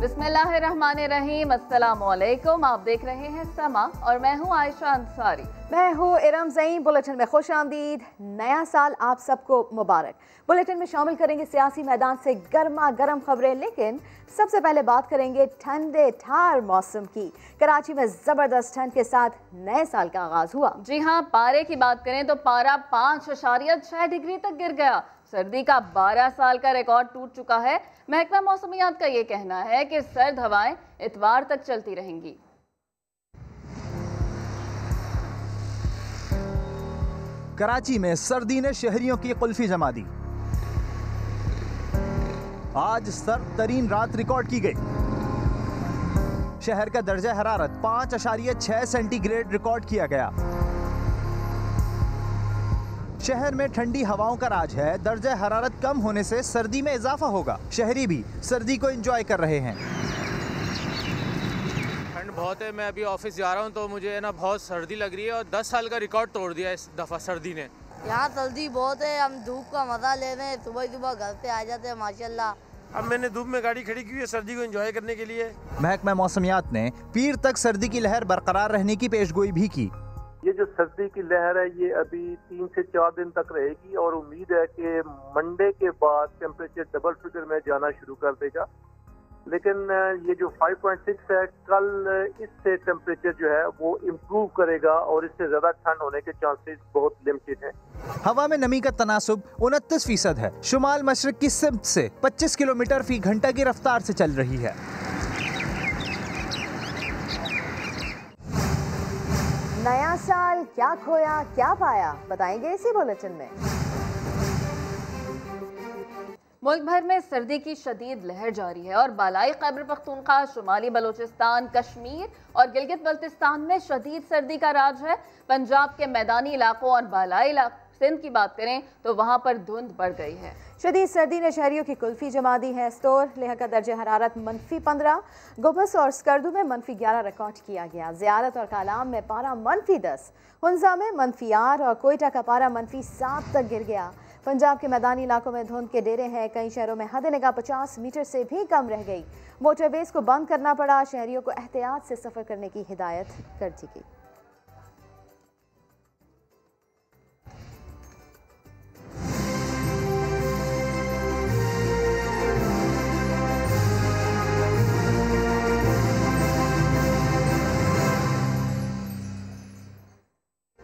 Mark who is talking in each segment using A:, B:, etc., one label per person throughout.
A: बिस्मिल्लाहिर्रहमानिर्रहीम, अस्सलामुअलैकुम। आप देख रहे हैं समा और मैं हूं आयशा अंसारी।
B: मैं हूँ इरम ज़ईं। बुलेटिन में खुश आमदीद। नया साल आप सबको मुबारक। बुलेटिन में शामिल करेंगे सियासी मैदान से गर्मा गर्म खबरें, लेकिन सबसे पहले बात करेंगे ठंडे ठार मौसम की। कराची में जबरदस्त ठंड के साथ नए साल का आगाज हुआ।
A: जी हां, पारे की बात करें तो पारा 5.6 डिग्री तक गिर गया। सर्दी का 12 साल का रिकॉर्ड टूट चुका है। महकमा मौसमियात का ये कहना है कि सर्द हवाएं इतवार तक चलती रहेंगी।
C: कराची में सर्दी ने शहरियों की कुल्फी जमा दी। आज सर्द तरीन रात रिकॉर्ड की गई। शहर का दर्जा हरारत 5.6 सेंटीग्रेड रिकॉर्ड किया गया। शहर में ठंडी हवाओं का राज है। दर्जा हरारत कम होने से सर्दी में इजाफा होगा। शहरी भी सर्दी को एंजॉय कर रहे हैं।
D: ठंड बहुत है। मैं अभी ऑफिस जा रहा हूँ तो मुझे ना बहुत सर्दी लग रही है और 10 साल का रिकॉर्ड तोड़ दिया इस दफ़ा सर्दी ने।
E: यहाँ सर्दी बहुत है, हम धूप का मजा ले रहे हैं। सुबह सुबह घर पे आ जाते हैं माशाल्लाह।
F: अब मैंने धूप में गाड़ी खड़ी की है सर्दी को एंजॉय करने के लिए।
C: महकमा मौसमियात ने पीर तक सर्दी की लहर बरकरार रहने की पेशगोई भी की।
G: ये जो सर्दी की लहर है ये अभी 3 से 4 दिन तक रहेगी और उम्मीद है कि मंडे के बाद टेम्परेचर डबल फिगर में जाना शुरू कर देगा। लेकिन ये जो 5.6 है, कल इससे टेम्परेचर जो है वो इम्प्रूव करेगा और इससे ज्यादा ठंड होने के चांसेस बहुत लिमिटेड हैं।
C: हवा में नमी का तनासुब 29% है। शुमाल मशरक की सिमत से 25 किलोमीटर फी घंटा की रफ्तार से चल रही है।
B: नया साल क्या खोया क्या पाया, बताएंगे इसी बुलेटिन में।
A: मुल्क भर में सर्दी की शदीद लहर जारी है और बालाई खैबर पख्तूनख्वा, शुमाली बलूचिस्तान, कश्मीर और गिलगित बल्तिस्तान में शदीद सर्दी का राज है। पंजाब के मैदानी इलाकों और बालाई सिंध की बात करें तो वहां पर धुंध बढ़ गई है।
B: शदीद सर्दी ने शहरियों की कुल्फी जमा दी है। स्टोर लेह का दर्जा हरारत -15, गोबस और स्कर्दू में -11 रिकॉर्ड किया गया। ज़ियारत और कालाम में पारा -10, हुंजा में -8 और कोयटा का पारा -7 तक गिर गया। पंजाब के मैदानी इलाकों में धुंध के डेरे हैं। कई शहरों में हद निगाह 50 मीटर से भी कम रह गई। मोटरवेज को बंद करना पड़ा। शहरियों को एहतियात से सफर करने की हिदायत कर दी गई।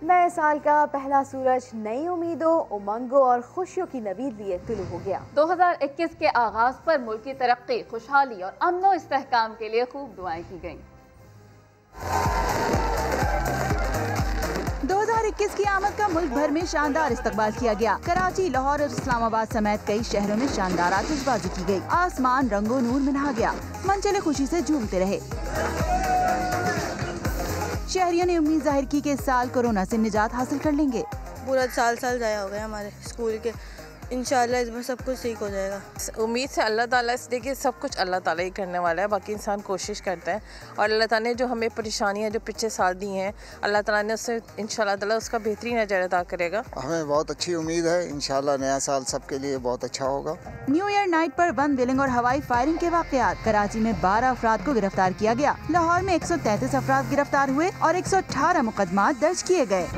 B: नए साल का पहला सूरज नई उम्मीदों, उमंगों और खुशियों की नवीद लिए तुलू हो गया।
A: 2021 के आगाज पर मुल्क की तरक्की, खुशहाली और अमन इस्तेहकाम के लिए खूब दुआएं की गईं।
H: 2021 की आमद का मुल्क भर में शानदार इस्तकबाल किया गया। कराची, लाहौर और इस्लामाबाद समेत कई शहरों में शानदार आतिशबाजी की गई। आसमान रंगो नूर में नहा गया। मनचले खुशी से झूमते रहे। शहरियों ने उम्मीद जाहिर की कि इस साल कोरोना से निजात हासिल कर लेंगे।
E: पूरा साल जाया हो गया हमारे स्कूल के। इंशाल्लाह इस बार सब कुछ ठीक हो जाएगा।
I: उम्मीद से अल्लाह ताला से, देखिए सब कुछ अल्लाह ताला ही करने वाला है। बाकी इंसान कोशिश करता है और अल्लाह ताला ने जो हमें परेशानियां जो पिछले साल दी हैं, अल्लाह ताला ने उससे इंशाल्लाह ताला उसका बेहतरीन अजर अदा करेगा।
J: हमें बहुत अच्छी उम्मीद है। इंशाल्लाह नया साल सबके लिए बहुत अच्छा होगा।
H: न्यू ईयर नाइट पर वन बिलिंग और हवाई फायरिंग के वाकयात। कराची में 12 अफराद को गिरफ्तार किया गया। लाहौर में 133 अफराद गिरफ्तार हुए और 118 मुकदमा दर्ज किए गए।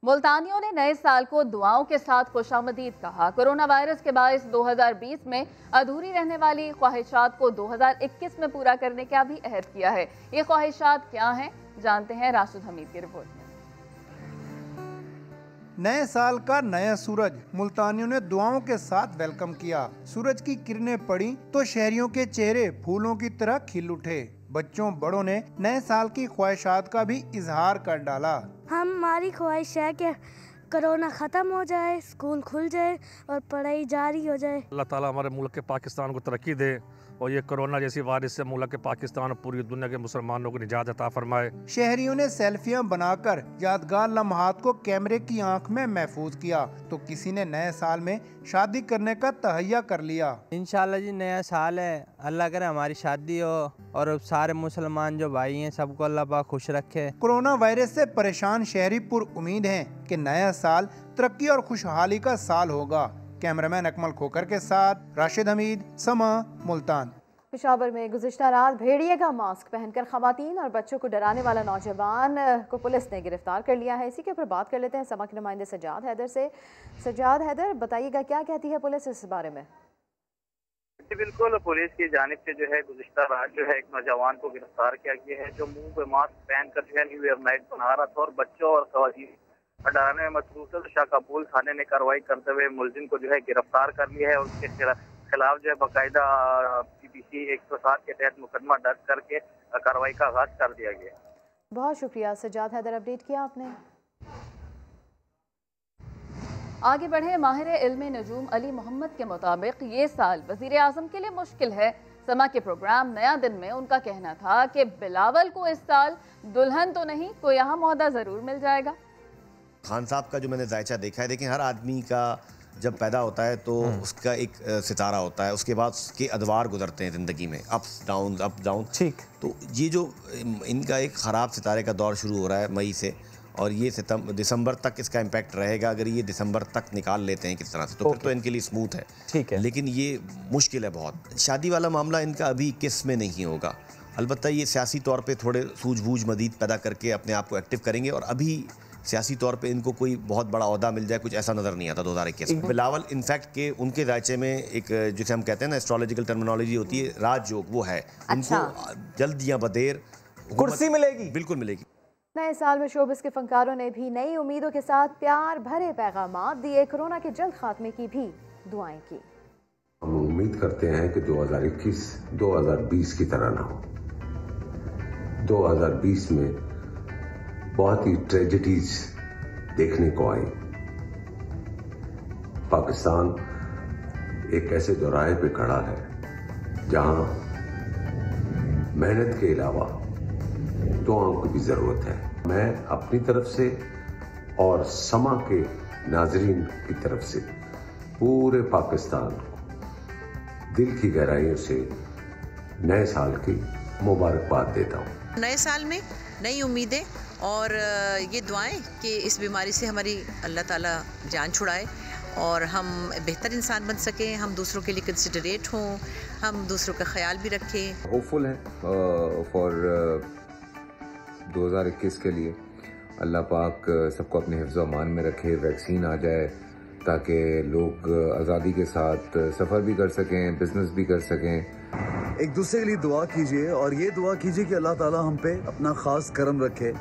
A: मुल्तानियों ने नए साल को दुआओं के साथ खुशामदीद कहा। कोरोना वायरस के बायस 2020 में अधूरी रहने वाली ख्वाहिशात को 2021 में पूरा करने का भी अहद किया है। ये ख्वाहिशात क्या हैं, जानते हैं राशिद हमीद की रिपोर्ट में।
K: नए साल का नया सूरज मुल्तानियों ने दुआओं के साथ वेलकम किया। सूरज की किरणें पड़ी तो शहरियों के चेहरे फूलों की तरह खिल उठे। बच्चों बड़ों ने नए साल की ख्वाहिशात का भी इजहार कर डाला।
L: हमारी ख्वाहिश है कि कोरोना ख़त्म हो जाए, स्कूल खुल जाए और पढ़ाई जारी हो जाए।
M: अल्लाह ताला हमारे मुल्क के पाकिस्तान को तरक्की दे और ये कोरोना जैसी वायरस से मुल्क के पाकिस्तान और पूरी दुनिया के मुसलमानों को निजात अता फरमाए।
K: शहरियों ने सेल्फियां बनाकर यादगार लम्हात को कैमरे की आंख में महफूज किया तो किसी ने नए साल में शादी करने का तहैया कर लिया।
N: इंशाल्लाह जी नया साल है, अल्लाह करे हमारी शादी हो और सारे मुसलमान जो भाई हैं सबको अल्लाह पाक खुश रखे।
K: कोरोना वायरस से परेशान शहरी पुर उम्मीद हैं कि नया साल तरक्की और खुशहाली का साल होगा। कैमरामैन अकमल खोकर के साथ राशिद हमीद, समा, मुल्तान।
B: पेशावर में गुज़िश्ता रात भेड़िए का मास्क पहनकर खवातीन और बच्चों को डराने वाला नौजवान को पुलिस ने गिरफ्तार कर लिया है। इसी के ऊपर बात कर लेते हैं समा के नुमाइंदे सज्जाद हैदर से। सज्जाद हैदर, बताइएगा क्या कहती है पुलिस इस बारे में?
O: बिल्कुल, पुलिस की जानिब से जो है गुज़िश्ता रात जो है एक नौजवान को गिरफ्तार किया गया है जो मुंह पे मास्क पहनकर जो है न्यू ईयर नाइट बना रहा था और बच्चों और खवातीन डराने में मसरूफ है। शाहकाबूल थाने ने कार्रवाई करते हुए मुलजिम को जो है गिरफ्तार कर लिया है और उसके खिलाफ जो है बाकायदा PPC 107 के तहत मुकदमा दर्ज करके कार्रवाई का आगाज कर दिया गया।
B: बहुत शुक्रिया सज्जाद हैदर, अपडेट किया आपने।
A: आगे बढ़े, माहिर इल्म नजूम अली मोहम्मद के मुताबिक ये साल वजीर आजम के लिए मुश्किल है। समा के प्रोग्राम नया दिन में उनका कहना था कि बिलावल को इस साल दुल्हन तो नहीं, कोई यहाँ मौदा जरूर मिल जाएगा।
P: खान साहब का जो मैंने जायचा देखा है, देखें हर आदमी का जब पैदा होता है तो उसका एक सितारा होता है, उसके बाद उसके अदवार गुजरते हैं ज़िंदगी में, अप्स डाउन। ठीक, तो ये जो इनका एक ख़राब सितारे का दौर शुरू हो रहा है मई से, और ये दिसंबर तक इसका इम्पैक्ट रहेगा। अगर ये दिसंबर तक निकाल लेते हैं किस तरह से तो फिर तो इनके लिए स्मूथ है। ठीक है, लेकिन ये मुश्किल है बहुत। शादी वाला मामला इनका अभी 21 में नहीं होगा। अलबत्ता ये सियासी तौर पे थोड़े सूझबूझ मजीद पैदा करके अपने आप को एक्टिव करेंगे, और अभी सियासी तौर पे इनको कोई बहुत बड़ा ओहदा मिल जाए कुछ ऐसा नज़र नहीं आता 2021 में। बिलावल इनफैक्ट के उनके जायचे में एक जिसे हम कहते हैं ना एस्ट्रोलॉजिकल टर्मिनोलॉजी होती है, राजयोग, वो है। इनको जल्द या बदेर कुर्सी मिलेगी, बिल्कुल मिलेगी।
B: नए साल में शोबिस के फनकारों ने भी नई उम्मीदों के साथ प्यार भरे पैगामात दिए, कोरोना के जल्द खात्मे की भी दुआएं की।
Q: हम उम्मीद करते हैं कि 2021 2020 की तरह ना हो। 2020 में बहुत ही ट्रेजेडीज देखने को आई। पाकिस्तान एक ऐसे चौराहे पे खड़ा है जहां मेहनत के अलावा दुआओं की भी जरूरत है। मैं अपनी तरफ से और समा के नाजरीन की तरफ से पूरे पाकिस्तान को दिल की गहराइयों से नए साल की मुबारकबाद देता हूँ।
R: नए साल में नई उम्मीदें और ये दुआएं कि इस बीमारी से हमारी अल्लाह ताला जान छुड़ाए और हम बेहतर इंसान बन सकें, हम दूसरों के लिए कंसिडरेट हों, हम दूसरों का ख्याल भी रखें।
Q: होपफुल है फॉर 2021 के लिए। अल्लाह पाक सबको अपने हिफ्ज़ अमान में रखे, वैक्सीन आ जाए ताकि लोग आज़ादी के साथ सफ़र भी कर सकें, बिजनेस भी कर सकें।
S: एक दूसरे के लिए दुआ कीजिए और ये दुआ कीजिए कि अल्लाह ताला हम पे अपना ख़ास करम रखे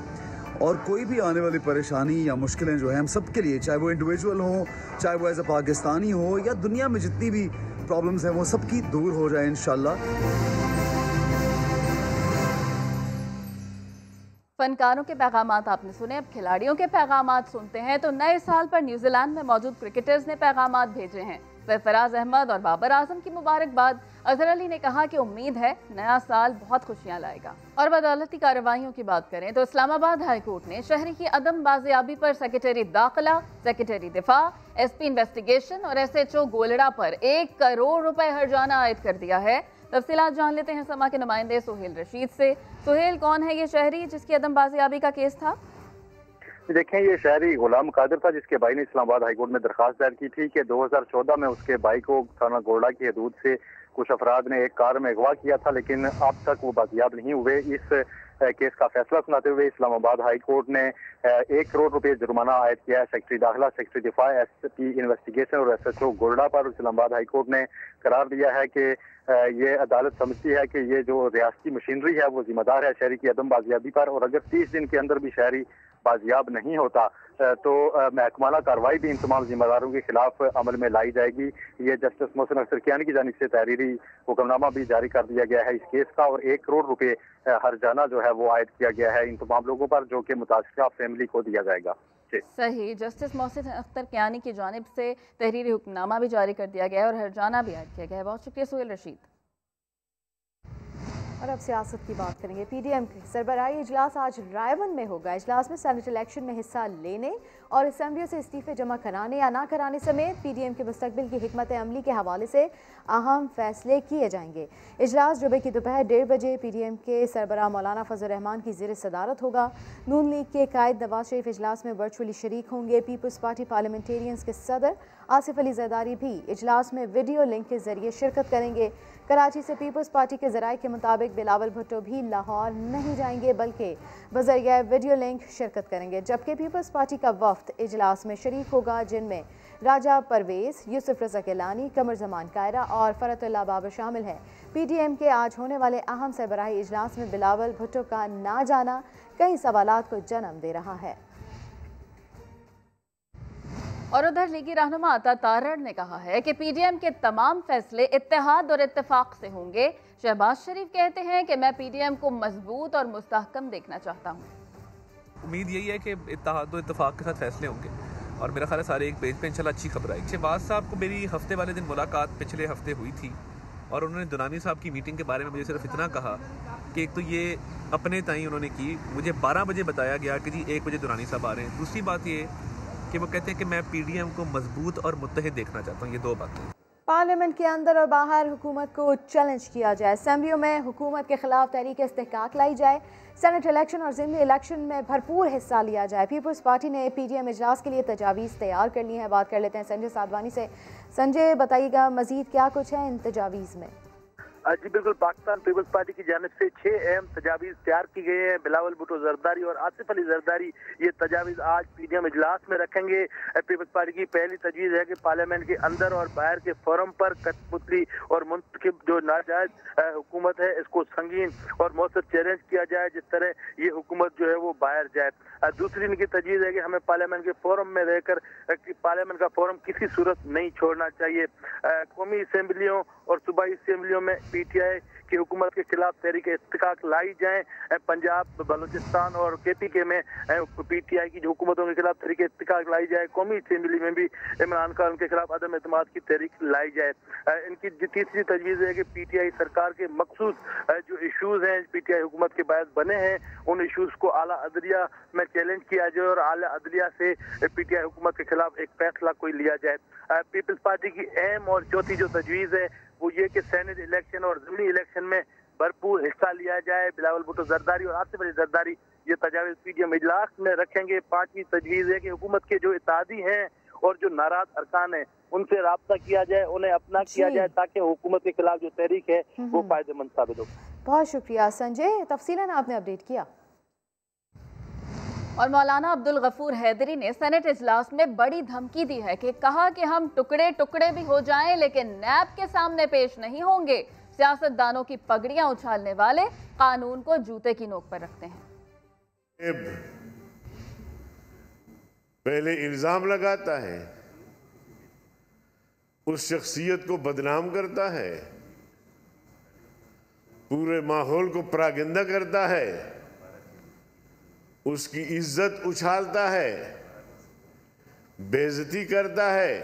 S: और कोई भी आने वाली परेशानी या मुश्किलें जो है हम सब के लिए, चाहे वो इंडिविजुअल हो, चाहे वो एज अ पाकिस्तानी हो, या दुनिया में जितनी भी प्रॉब्लम्स हैं वो सबकी दूर हो जाए इंशाल्लाह।
A: फनकारों के पैगामात आपने सुने, अब खिलाड़ियों के पैगामात सुनते हैं। तो नए साल पर न्यूजीलैंड में मौजूद क्रिकेटर्स ने पैगामात भेजे हैं। सरफराज अहमद और बाबर आजम की मुबारकबाद। अजहर अली ने कहा कि उम्मीद है नया साल बहुत खुशियां लाएगा। और बदौलती कार्रवाइयों की बात करें तो इस्लामाबाद हाई कोर्ट ने शहरी की अदम बाजियाबी पर सेक्रेटरी दाखिला, सेक्रेटरी दिफा, SP इन्वेस्टिगेशन और SHO गोलड़ा पर 1 करोड़ रुपए हर्जाना आयद कर दिया है। तफसीलात जान लेते हैं समा के नुमाइंदे सुहेल रशीद से। सुहेल, कौन है ये शहरी जिसकी अदम बाजियाबी का केस था?
G: देखें, ये शहरी गुलाम कादिर था जिसके भाई ने इस्लामाबाद हाईकोर्ट में दरखास्त दायर की थी कि 2014 में उसके भाई को थाना गोलड़ा की हदूद से कुछ अफराद ने एक कार में अगवा किया था, लेकिन अब तक वो बाजियाब नहीं हुए। इस केस का फैसला सुनाते हुए इस्लामाबाद हाई कोर्ट ने 1 करोड़ रुपए जुर्माना आयद किया है सेक्रेटरी दाखिला, सेक्रेटरी दिफा, SP इन्वेस्टिगेशन और SHO गोलड़ा पर। इस्लामाबाद हाई कोर्ट ने करार दिया है कि ये अदालत समझती है कि ये जो रियासती मशीनरी है वो जिम्मेदार है शहरी की अदम बाजियाबी पर, और अगर 30 दिन के अंदर भी शहरी बाजियाब नहीं होता तो महकमाना कार्रवाई भी इन तमाम जिम्मेदारों के खिलाफ अमल में लाई जाएगी। ये जस्टिस मोहसिन अख्तर कियानी की जानिब से तहरीरी हुक्मनामा भी जारी कर दिया गया है इस केस का, और 1 करोड़ रुपए हर्जाना जो है वो आयद किया गया है इन तमाम लोगों पर, जो कि मुतासिरा फैमिली को दिया जाएगा।
A: सही, जस्टिस मोहसिन अख्तर कियानी की जानिब से तहरीरी हुक्मनामा भी जारी कर दिया गया है और हर्जाना भी आयद किया गया है। बहुत शुक्रिया सुहेल रशीद।
B: और अब सियासत की बात करेंगे। पीडीएम के सरबराही इजलास आज रायवन में होगा। इजलास में सेनेट इलेक्शन में हिस्सा लेने और असेंबलियों से इस्तीफे जमा कराने या ना कराने समेत पीडीएम के मुस्तकबिल की हिकमत अमली के हवाले से अहम फैसले किए जाएंगे। इजलास जुमे की दोपहर 1:30 बजे पीडीएम के सरबराह मौलाना फजल रहमान की ज़ेर सदारत होगा। नून लीग के कायद नवाज शरीफ इजलास में वर्चुअली शरीक होंगे। पीपल्स पार्टी पार्लियामेंटेरियंस के सदर आसिफ अली जरदारी भी इजलास में वीडियो लिंक के जरिए शिरकत करेंगे। कराची से पीपल्स पार्टी के जराये के मुताबिक बिलावल भुट्टो भी लाहौर नहीं जाएंगे बल्कि बजरिया वीडियो लिंक शिरकत करेंगे, जबकि पीपल्स पार्टी का वफ्द इजलास में शरीक होगा, जिनमें राजा परवेज, यूसुफ रज़ा गिलानी, कमर जमान कायरा और फरतुल्लाह बाबर शामिल हैं। पीडीएम के आज होने वाले अहम सरबराही इजलास में बिलावल भुट्टो का ना जाना कई सवालात को जन्म दे रहा है।
A: और उधर लीगी रहनुमा अता तारड़ ने कहा है कि पीडीएम के तमाम फैसले इत्तेहाद और इत्तेफाक से होंगे। शहबाज शरीफ कहते हैं कि मैं पीडीएम को मजबूत और मुस्तहकम देखना चाहता हूँ।
T: उम्मीद यही है कि इत्तेहाद और इत्तेफाक के साथ फैसले होंगे और मेरा ख्याल है सारे एक पेज पे इंशाल्लाह अच्छी खबर आएगी। शहबाज साहब को मेरी हफ्ते वाले दिन मुलाकात पिछले हफ्ते हुई थी और उन्होंने दुरानी साहब की मीटिंग के बारे में मुझे सिर्फ इतना कहा कि एक तो ये अपने ताई उन्होंने की, मुझे 12 बजे बताया गया कि जी 1 बजे दुरानी साहब आ रहे हैं। दूसरी बात ये कि वो कहते हैं कि मैं पीडीएम को मजबूत और मुत्तहिद देखना चाहता हूँ। ये 2 बातें।
B: पार्लियामेंट के अंदर और बाहर हुकूमत को चैलेंज किया जाए, असेंबलियों में हुकूमत के खिलाफ तहरीक इस्तेहकाक लाई जाए, सेनेट इलेक्शन और ज़िमनी इलेक्शन में भरपूर हिस्सा लिया जाए। पीपल्स पार्टी ने पीडीएम इजलास के लिए तजावीज़ तैयार कर ली हैं। बात कर लेते हैं संजय साधवानी से। संजय, बताइएगा मजीद क्या कुछ है इन तजावीज़ में?
G: जी बिल्कुल, पाकिस्तान पीपल्स पार्टी की जानिब से 6 अहम तजावीज़ तैयार की गई हैं। बिलावल भुट्टो जरदारी और आसिफ अली जरदारी ये तजावीज़ आज पीडीएम इजलास में रखेंगे। पीपल्स पार्टी की पहली तजवीज़ है कि पार्लियामेंट के अंदर और बाहर के फोरम पर कठपुतली और मुंतखब जो नाजायज हुकूमत है इसको संगीन और मौसर चैलेंज किया जाए, जिस तरह ये हुकूमत जो है वो बाहर जाए। दूसरी इनकी तजवीज़ है कि हमें पार्लियामेंट के फोरम में रहकर पार्लियामेंट का फोरम किसी सूरत नहीं छोड़ना चाहिए। कौमी असम्बलियों और सूबाई असम्बलियों में पीटीआई की हुकूमत के खिलाफ तहरीक इस्तेहकाक लाई जाए। पंजाब, बलूचिस्तान और केपीके में पीटीआई की जो हुकूमतों के खिलाफ तहरीक इस्तेहकाक लाई जाए। कौमी असम्बली में भी इमरान खान के खिलाफ अदम एतमाद की तहरीक लाई जाए। इनकी तीसरी तजवीज़ है कि पीटीआई सरकार के मखसूस जो इशूज़ हैं पीटीआई हुकूमत के बायस बने हैं, उन इशूज़ को आला अदलिया में चैलेंज किया जाए और आला अदलिया से पीटीआई हुकूमत के खिलाफ एक फैसला कोई लिया जाए। पीपल्स पार्टी की अहम और चौथी जो तजवीज़ है वो ये कि सेनेट इलेक्शन और ज़िमनी इलेक्शन में भरपूर हिस्सा लिया जाए। बिलावल भुट्टो जरदारी और आसिफ अली जरदारी ये तजावीज़ पीडीएम इजलास में रखेंगे। 5वीं तजवीज़ है कि हुकूमत के जो इत्तेहादी हैं और जो नाराज अरकान हैं उनसे राब्ता किया जाए, उन्हें अपना किया जाए ताकि हुकूमत के खिलाफ जो तहरीक है वो फायदेमंद साबित हो।
B: बहुत शुक्रिया संजय, तफसीलन आपने अपडेट किया।
A: और मौलाना अब्दुल गफूर हैदरी ने सेनेट इजलास में बड़ी धमकी दी है कि कहा कि हम टुकड़े टुकड़े भी हो जाएं लेकिन नैब के सामने पेश नहीं होंगे। सियासतदानों की पगड़ियां उछालने वाले कानून को जूते की नोक पर रखते हैं।
Q: पहले इल्जाम लगाता है, उस शख्सियत को बदनाम करता है, पूरे माहौल को परागंदा करता है, उसकी इज्जत उछालता है, बेइज्जती करता है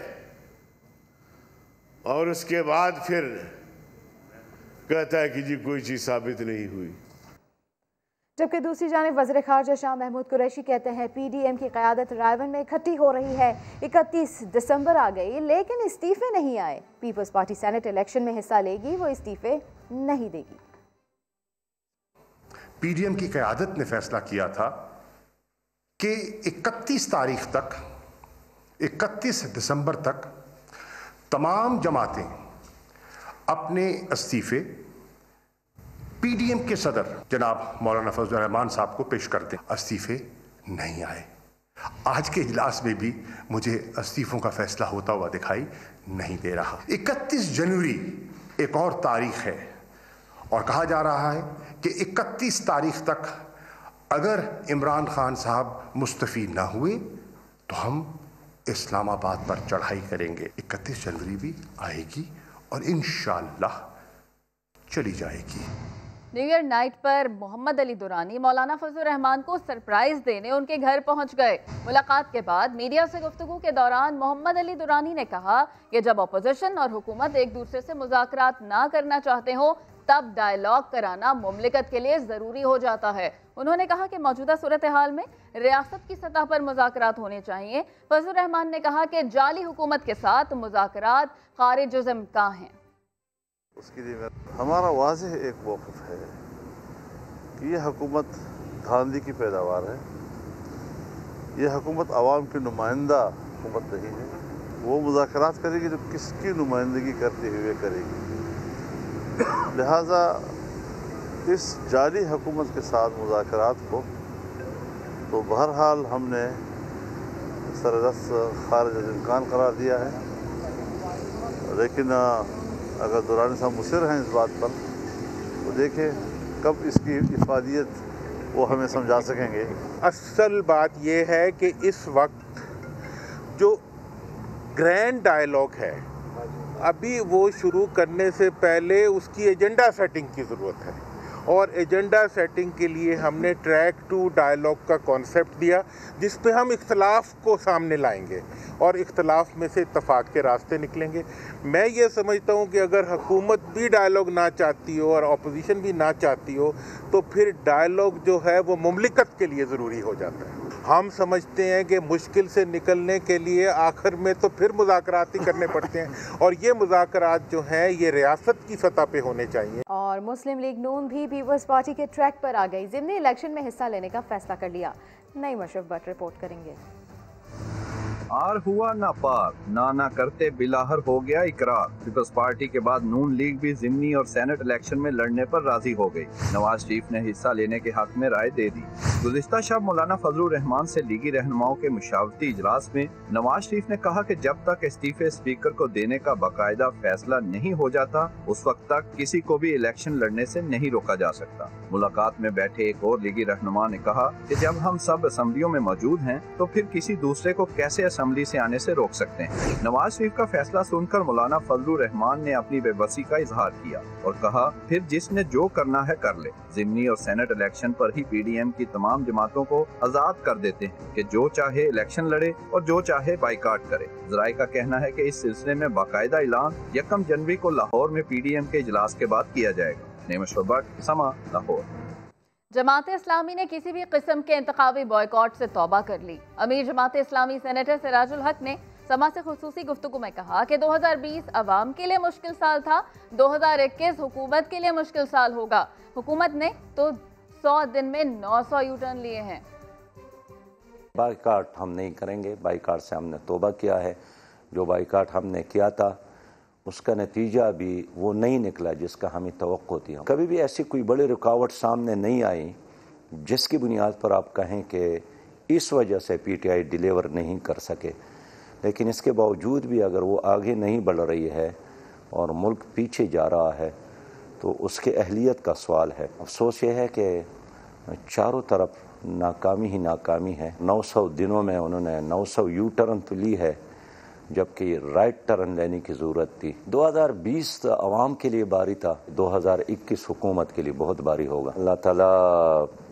Q: और उसके बाद फिर कहता है कि जी कोई चीज साबित नहीं हुई।
B: जबकि दूसरी जानिब वज़ीर ख़ारजा शाह महमूद कुरैशी कहते हैं पीडीएम की क़यादत रायवन में इकट्ठी हो रही है। 31 दिसंबर आ गई लेकिन इस्तीफे नहीं आए। पीपल्स पार्टी सेनेट इलेक्शन में हिस्सा लेगी, वो इस्तीफे नहीं देगी।
U: पीडीएम की क़यादत ने फैसला किया था कि 31 तारीख तक, 31 दिसंबर तक तमाम जमातें अपने इस्तीफे पीडीएम के सदर जनाब मौलाना फजल रहमान साहब को पेश कर दें। इस्तीफे नहीं आए। आज के इजलास में भी मुझे इस्तीफों का फैसला होता हुआ दिखाई नहीं दे रहा। 31 जनवरी एक और तारीख है और कहा जा रहा है कि 31 तारीख तक अगर इमरान खान साहब मुस्तफ़ी ना हुए तो हम इस्लामाबाद पर चढ़ाई करेंगे। 31 जनवरी भी आएगी और इंशाअल्लाह चली जाएगी।
A: न्यू ईयर नाइट पर मोहम्मद अली दुरानी मौलाना फजल रहमान को सरप्राइज देने उनके घर पहुंच गए। मुलाकात के बाद मीडिया से गुफ्तगू के दौरान मोहम्मद अली दुरानी ने कहा कि जब अपोजिशन और हुकूमत एक दूसरे से मुज़ाकरात ना करना चाहते हो तब डायलॉग कराना मुमलिकत के लिए ज़रूरी हो जाता है। उन्होंने कहा कि मौजूदा सूरत हाल में रियासत की सतह पर मुज़ाकरात होने चाहिए। फजलुर रहमान ने कहा कि जाली हुकूमत के साथ मुज़ाकरात खारिज इम्कान हैं।
D: उसके लिए हमारा वाज़ेह एक मौक़िफ़ है कि यह हुकूमत धांधली की पैदावार है। यह हुकूमत आवाम की नुमाइंदा हुकूमत नहीं है। वो मुज़ाकरात करेगी जो किसकी नुमाइंदगी करते हुए करेगी। लिहाजा इस जाली हुकूमत के साथ मुज़ाकरात को तो बहरहाल हमने सरदस्त खारिज इम्कान करार दिया है, लेकिन अगर दुरानी साहब मुसिर हैं इस बात पर तो देखें कब इसकी इफादियत वो हमें समझा सकेंगे।
V: असल बात यह है कि इस वक्त जो ग्रैंड डायलॉग है अभी वो शुरू करने से पहले उसकी एजेंडा सेटिंग की ज़रूरत है, और एजेंडा सेटिंग के लिए हमने ट्रैक टू डायलॉग का कॉन्सेप्ट दिया जिस पे हम इख्तलाफ को सामने लाएंगे और इख्तलाफ में से इत्तफाक के रास्ते निकलेंगे। मैं ये समझता हूँ कि अगर हुकूमत भी डायलॉग ना चाहती हो और अपोजिशन भी ना चाहती हो तो फिर डायलॉग जो है वो मुमलिकत के लिए ज़रूरी हो जाता है। हम समझते हैं कि मुश्किल से निकलने के लिए आखिर में तो फिर मुज़ाकरात ही करने पड़ते हैं, और ये मुज़ाकरात जो हैं ये रियासत की सतह पे होने चाहिए।
B: और मुस्लिम लीग नून भी पीपल्स पार्टी के ट्रैक पर आ गई। ज़िमनी इलेक्शन में हिस्सा लेने का फैसला कर लिया। नई मशरफ भट्ट रिपोर्ट करेंगे।
W: आर हुआ ना पार, ना करते बिलाहर हो गया इकरार। पीपल्स पार्टी के बाद नून लीग भी ज़िमनी और सेनेट इलेक्शन में लड़ने पर राजी हो गई। नवाज शरीफ ने हिस्सा लेने के हक में राय दे दी। गुज़िश्ता शब मौलाना फजलुर रहमान से लीगी रहनुमाओं के मुशावरती इजलास में नवाज शरीफ ने कहा कि जब तक इस्तीफे स्पीकर को देने का बाकायदा फैसला नहीं हो जाता उस वक्त तक किसी को भी इलेक्शन लड़ने से नहीं रोका जा सकता। मुलाकात में बैठे एक और लीगी रहनुमा ने कहा कि जब हम सब असम्बलियों में मौजूद हैं तो फिर किसी दूसरे को कैसे असम्बली से आने से रोक सकते हैं। नवाज शरीफ का फैसला सुनकर मौलाना फजलुर रहमान ने अपनी बेबसी का इजहार किया और कहा फिर जिसने जो करना है कर ले। ज़िमनी और सेनेट इलेक्शन पर ही पीडीएम की तमाम जमातों को आजाद कर देते हैं कि जो चाहे इलेक्शन लड़े और जो चाहे बाइकाट करे। जराए का कहना है कि इस सिलसिले में बाकायदा ऐलान 1 जनवरी को लाहौर में पीडीएम के इजलास के बाद किया जाएगा। नेमशुर भट्ट, समा, लाहौर।
A: जमात इस्लामी ने किसी भी किस्म के इंतखाबी बॉयकॉट से तौबा कर ली। अमीर जमात इस्लामी सेनेटर सिराजुल हक ने समा से खुसूसी गुफ्तगू में कहा कि 2020 अवाम के लिए मुश्किल साल था, 2021 हुकूमत के लिए मुश्किल साल होगा। हुकूमत ने तो 100 दिन में 900 यूटर्न लिए हैं।
X: बाइकाट हम नहीं करेंगे, बाइकाट से हमने तौबा किया है। जो बाइकाट हमने किया था उसका नतीजा भी वो नहीं निकला जिसका हमें तवक्को थी। कभी भी ऐसी कोई बड़ी रुकावट सामने नहीं आई जिसकी बुनियाद पर आप कहें कि इस वजह से पीटीआई डिलीवर नहीं कर सके। लेकिन इसके बावजूद भी अगर वो आगे नहीं बढ़ रही है और मुल्क पीछे जा रहा है तो उसके अहलियत का सवाल है। अफसोस ये है कि चारों तरफ नाकामी ही नाकामी है। 900 दिनों में उन्होंने 900 यू टर्न तो ली है जबकि राइट टर्न लेने की ज़रूरत थी। 2020 आवाम के लिए बारी था, 2021 हुकूमत के लिए बहुत बारी होगा। अल्लाह ताला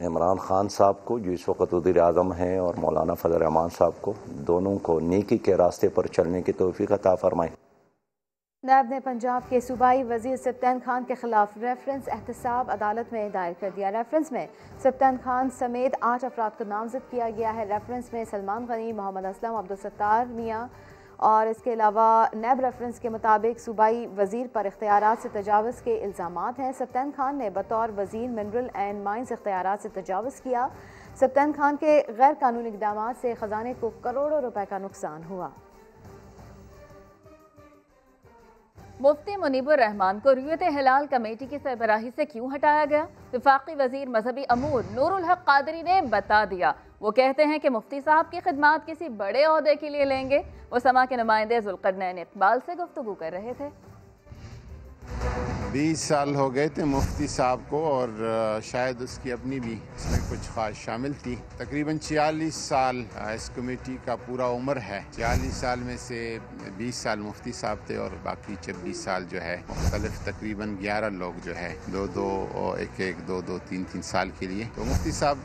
X: इमरान खान साहब को जो इस वक्त वज़ीर आज़म हैं और मौलाना फजल रहमान साहब को दोनों को नेकी के रास्ते पर चलने की तौफीक अता फरमाए।
B: नायब ने पंजाब के सूबाई वजीर सप्तान खान के खिलाफ रेफरेंस एहतसाब अदालत में दायर कर दिया। रेफरेंस में सप्तान खान समेत 8 अफराद को नामजद किया गया है। रेफरेंस में सलमान गनी, मोहम्मद असलम, अब्दुल सत्तार मियाँ और इसके अलावा नैब रेफरेंस के मुताबिक सूबाई वजीर पर इख्तियारात से तजावज़ के इल्ज़ामात हैं। सप्तान खान ने बतौर वजीर मिनरल एंड माइंस इख्तियारात से तजावज़ किया। सप्तान खान के गैर कानूनी इक़दामात से ख़जाने को करोड़ों रुपए का नुकसान हुआ। मुफ्ती मुनीबुर रहमान को रुयत हिलाल कमेटी की सरबराही से क्यों हटाया गया? वफाकी वजीर मजहबी अमूर नूरुल हक कादरी ने बता दिया। वो कहते हैं कि मुफ्ती साहब की खिदमात किसी बड़े ओहदे के लिए लेंगे। वो समा के नुमाइंदे जुल्करनैन इकबाल से गुफ्तगू कर रहे थे।
Y: 20 साल हो गए थे मुफ्ती साहब को और शायद उसकी अपनी भी इसमें कुछ ख्वाहिश शामिल थी। तकरीबन 46 साल इस कमेटी का पूरा उम्र है। 46 साल में से 20 साल मुफ्ती साहब थे और बाकी 26 साल जो है मुख्तलिफ तकरीबन 11 लोग जो है 2-2 और 1-1, 2-2, 3-3 साल के लिए। तो मुफ्ती साहब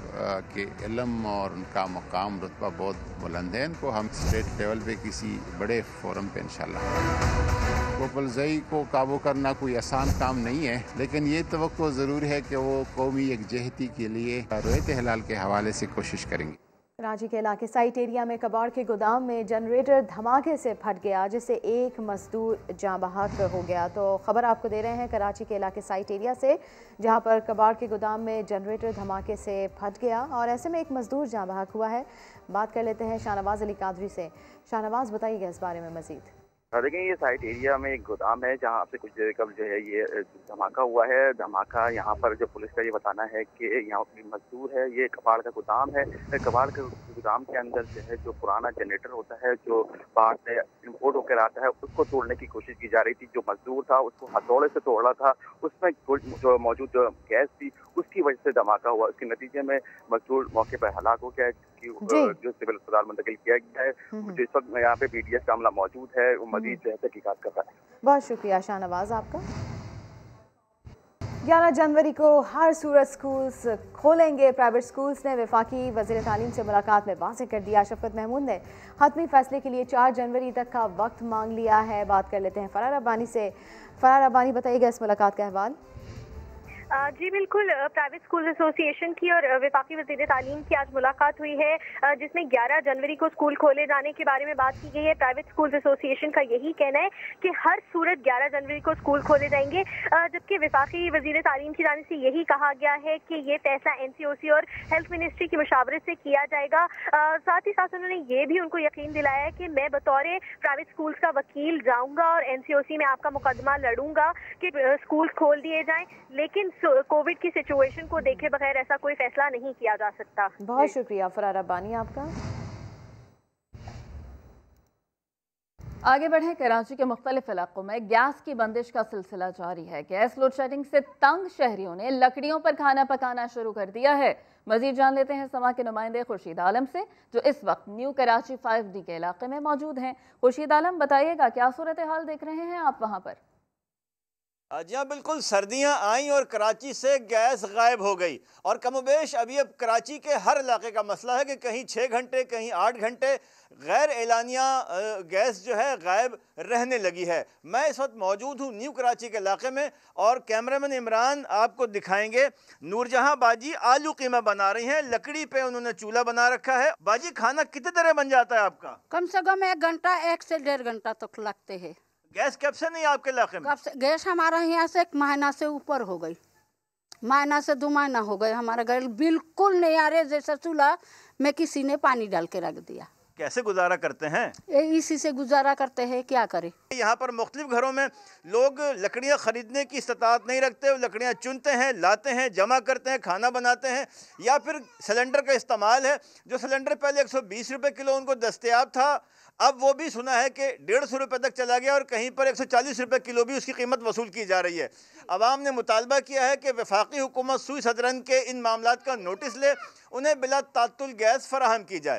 Y: के इल्म और उनका मकाम रुतबा बहुत बुलंद है। इनको हम स्टेट लेवल पे किसी बड़े फोरम पे इंशाल्लाह गोपलजई को काबू करना कोई आसान काम नहीं है, लेकिन ये तवक्को ज़रूर है कि वो कौमी यकजहती के लिए रोयत हिलाल के हवाले से कोशिश करेंगे।
B: कराची के इलाके साइट एरिया में कबाड़ के गोदाम में जनरेटर धमाके से फट गया, जिससे एक मजदूर जाँ बहक हो गया। तो खबर आपको दे रहे हैं कराची के इलाके साइट एरिया से, जहां पर कबाड़ के गोदाम में जनरेटर धमाके से फट गया और ऐसे में एक मजदूर जाँ बहक हुआ है। बात कर लेते हैं शाहनवाज अली कादरी से। शाहनवाज, बताइएगा इस बारे में मजीद।
C: देखिए, ये साइट एरिया में एक गोदाम है जहाँ से कुछ देर कब जो है ये धमाका हुआ है। धमाका यहाँ पर जो पुलिस का ये बताना है कि यहाँ पर मजदूर है, ये कबाड़ का गोदाम है। कबाड़ के गोदाम के अंदर जो है जो पुराना जनरेटर होता है जो बाहर से इम्पोर्ट होकर आता है, उसको तोड़ने की कोशिश की जा रही थी। जो मजदूर था उसको हथौड़े से तोड़ा था, उसमें जो मौजूद जो गैस थी उसकी वजह से धमाका हुआ। उसके नतीजे में मजदूर मौके पर हलाक हो गया, जो सिविल अस्पताल मुंतकिल किया गया है। जो इस वक्त यहाँ पे BDS का अमला मौजूद है, वो मजीद जो है तहकीकात कर रहा है।
B: बहुत शुक्रिया शाहनवाज आपका। 11 जनवरी को हर सूरत स्कूल्स खोलेंगे। प्राइवेट स्कूल्स ने वफाकी वज़ीर तालीम से मुलाकात में वाज़ेह कर दिया। शफकत महमूद ने हतमी फैसले के लिए 4 जनवरी तक का वक्त मांग लिया है। बात कर लेते हैं फरार अब्बानी से। फरार अब्बानी, बताइएगा इस मुलाकात का अहवाल।
E: जी बिल्कुल, प्राइवेट स्कूल एसोसिएशन की और वफाकी वज़ीर तालीम की आज मुलाकात हुई है, जिसमें 11 जनवरी को स्कूल खोले जाने के बारे में बात की गई है। प्राइवेट स्कूल एसोसिएशन का यही कहना है कि हर सूरत 11 जनवरी को स्कूल खोले जाएंगे, जबकि वफाकी वज़ीर तालीम की जानिब से यही कहा गया है कि ये फैसला NCOC और हेल्थ मिनिस्ट्री की मशावरत से किया जाएगा। साथ ही साथ उन्होंने ये भी उनको यकीन दिलाया है कि मैं बतौर प्राइवेट स्कूल का वकील जाऊँगा और NCOC में आपका मुकदमा लड़ूंगा कि स्कूल खोल दिए जाएँ, लेकिन कोविड की सिचुएशन को देखे बगैर ऐसा कोई फैसला नहीं किया जा सकता।
B: बहुत शुक्रिया फरार अब्बानी आपका।
A: आगे बढ़े, कराची के मुख्तलिफ इलाकों में गैस की बंदिश का सिलसिला जारी है। गैस लोड शेडिंग से तंग शहरियों ने लकड़ियों पर खाना पकाना शुरू कर दिया है। मजीद जान लेते हैं समा के नुमाइंदे खुर्शीद आलम से, जो इस वक्त न्यू कराची 5D के इलाके में मौजूद हैं। खुर्शीद आलम, बताइएगा क्या सूरत हाल देख रहे हैं आप वहाँ पर?
F: जी हाँ, बिल्कुल, सर्दियाँ आईं और कराची से गैस गायब हो गई और कमोबेश अभी अब कराची के हर इलाके का मसला है कि कहीं 6 घंटे कहीं 8 घंटे गैर एलानिया गैस जो है गायब रहने लगी है। मैं इस वक्त मौजूद हूँ न्यू कराची के इलाके में और कैमरामैन इमरान आपको दिखाएंगे। नूरजहां बाजी आलू कीमा बना रही हैं, लकड़ी पे उन्होंने चूल्हा बना रखा है। बाजी, खाना कितने तरह बन जाता है आपका?
I: कम से कम 1 घंटा 1 से 1.5 घंटा तक लगते हैं।
F: गैस कब से नहीं आपके इलाके में?
I: गैस हमारा यहाँ से 1 महीना से ऊपर हो गई, महीना से 2 महीना हो गए। हमारा गैस बिल्कुल नहीं आ रहे, जैसे चूल्हा में किसी ने पानी डाल के रख दिया।
F: कैसे गुजारा करते हैं?
I: इसी से गुजारा करते हैं, क्या करें।
F: यहाँ पर मुख्तलिफ घरों में लोग लकड़ियाँ खरीदने की इस्तात नहीं रखते, लकड़ियाँ चुनते हैं, लाते हैं, जमा करते हैं, खाना बनाते हैं, या फिर सिलेंडर का इस्तेमाल है। जो सिलेंडर पहले 120 रुपये किलो उनको दस्तयाब था, अब वो भी सुना है कि 150 रुपये तक चला गया और कहीं पर 140 रुपये किलो भी उसकी कीमत वसूल की जा रही है। अवाम ने मुतालबा किया है कि वफाकी हुकूमत सुई सदरन के इन मामलात का नोटिस ले, उन्हें बिला तातुल गैस फराहम की जाए।